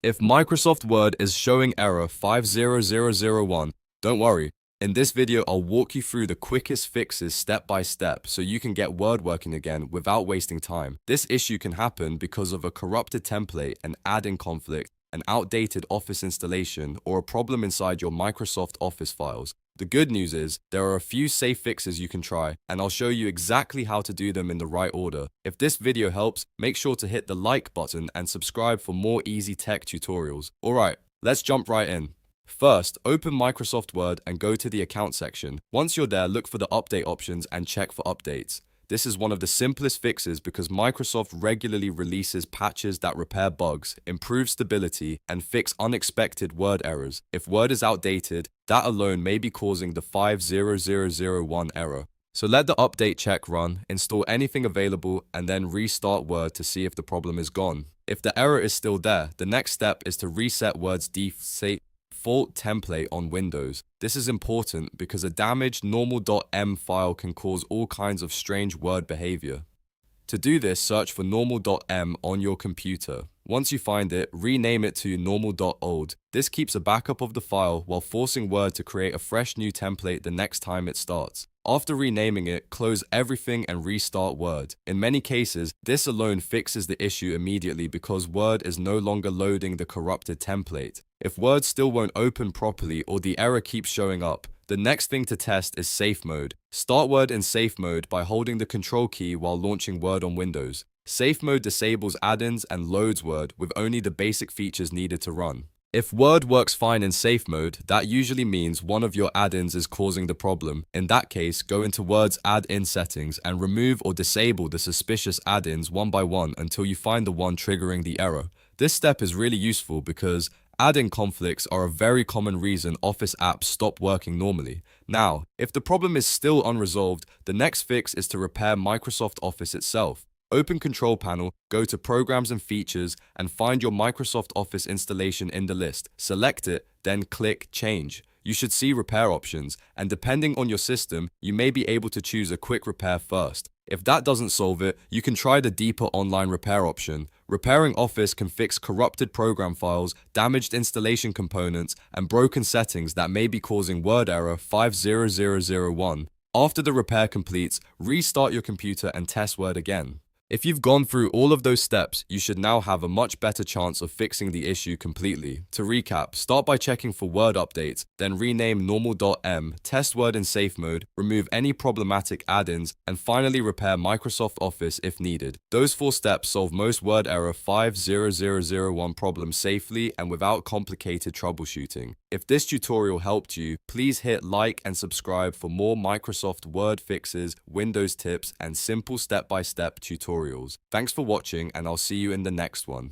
If Microsoft Word is showing error 50001, don't worry. In this video, I'll walk you through the quickest fixes step by step so you can get Word working again without wasting time. This issue can happen because of a corrupted template, an add-in conflict, an outdated Office installation, or a problem inside your Microsoft Office files. The good news is, there are a few safe fixes you can try, and I'll show you exactly how to do them in the right order. If this video helps, make sure to hit the like button and subscribe for more easy tech tutorials. Alright, let's jump right in. First, open Microsoft Word and go to the Account section. Once you're there, look for the Update options and check for updates. This is one of the simplest fixes because Microsoft regularly releases patches that repair bugs, improve stability, and fix unexpected Word errors. If Word is outdated, that alone may be causing the 50001 error. So let the update check run, install anything available, and then restart Word to see if the problem is gone. If the error is still there, the next step is to reset Word's default template on Windows. This is important because a damaged Normal.m file can cause all kinds of strange Word behavior. To do this, search for Normal.m on your computer. Once you find it, rename it to Normal.old. This keeps a backup of the file while forcing Word to create a fresh new template the next time it starts. After renaming it, close everything and restart Word. In many cases, this alone fixes the issue immediately because Word is no longer loading the corrupted template. If Word still won't open properly or the error keeps showing up, the next thing to test is Safe Mode. Start Word in Safe Mode by holding the Control key while launching Word on Windows. Safe Mode disables add-ins and loads Word with only the basic features needed to run. If Word works fine in Safe Mode, that usually means one of your add-ins is causing the problem. In that case, go into Word's add-in settings and remove or disable the suspicious add-ins one by one until you find the one triggering the error. This step is really useful because add-in conflicts are a very common reason Office apps stop working normally. Now, if the problem is still unresolved, the next fix is to repair Microsoft Office itself. Open Control Panel, go to Programs and Features, and find your Microsoft Office installation in the list. Select it, then click Change. You should see repair options, and depending on your system, you may be able to choose a quick repair first. If that doesn't solve it, you can try the deeper online repair option. Repairing Office can fix corrupted program files, damaged installation components, and broken settings that may be causing Word error 50001. After the repair completes, restart your computer and test Word again. If you've gone through all of those steps, you should now have a much better chance of fixing the issue completely. To recap, start by checking for Word updates, then rename Normal.m, test Word in Safe Mode, remove any problematic add-ins, and finally repair Microsoft Office if needed. Those 4 steps solve most Word error 50001 problems safely and without complicated troubleshooting. If this tutorial helped you, please hit like and subscribe for more Microsoft Word fixes, Windows tips, and simple step-by-step tutorials. Thanks for watching, and I'll see you in the next one.